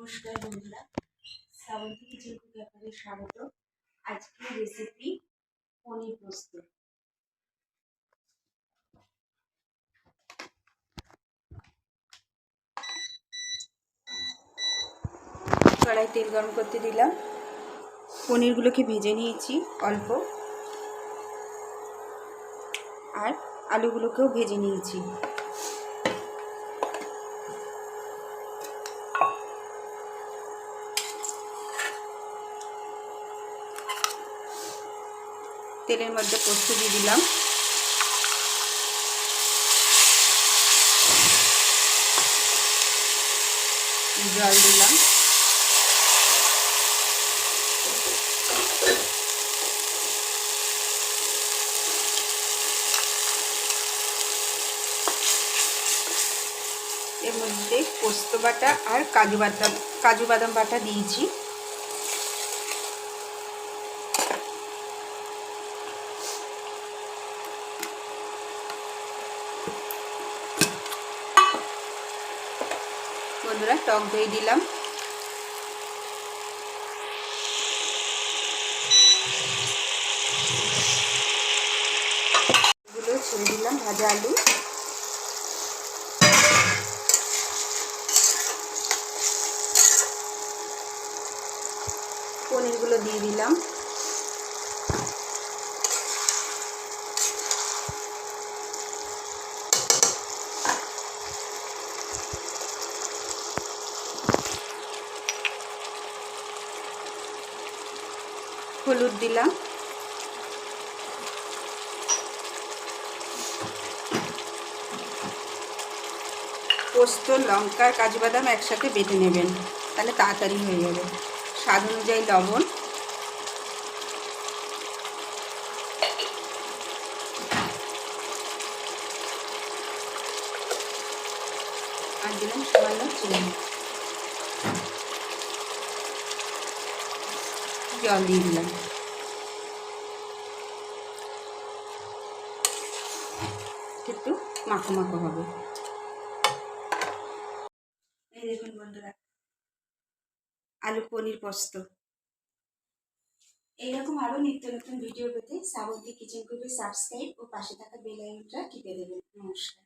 নমস্কার বন্ধুরা, শ্রাবন্তী কিচেন কুকে আপনাদের স্বাগত। আজকের রেসিপি পনির পোস্ত। কড়াই তেল গরম করতে দিলাম, পনিরগুলোকে ভেজে নিয়েছি অল্প, আর আলুগুলোকেও ভেজে নিয়েছি। তেলের মধ্যে পোস্ত দিয়ে দিলাম, জল দিলাম, এর মধ্যে পোস্ত বাটা আর কাজু বাদাম বাটা দিয়েছি। বন্ধুরা, টক দই দিলাম, এগুলো ছেড়ে দিলাম, ভাজা আলু, পনিরগুলো দিয়ে দিলাম, হলুদ দিলাম, পোস্ত, লঙ্কা, কাজু বাদাম একসাথে বেটে নেবেন, তাহলে তাড়াতাড়ি হয়ে যাবে। স্বাদ অনুযায়ী লবণ, আর দিলাম সামান্য চিনি, জল দিয়ে দিলাম। একটু মাখো মাখো হবে। এই দেখুন বন্ধুরা, আলু পনির পোস্ত। এইরকম আরও নিত্য নতুন ভিডিও পেতে শ্রাবন্তী কিচেন কুকে সাবস্ক্রাইব ও পাশে থাকা বেল আইকনটা টিপে দেবেন। নমস্কার।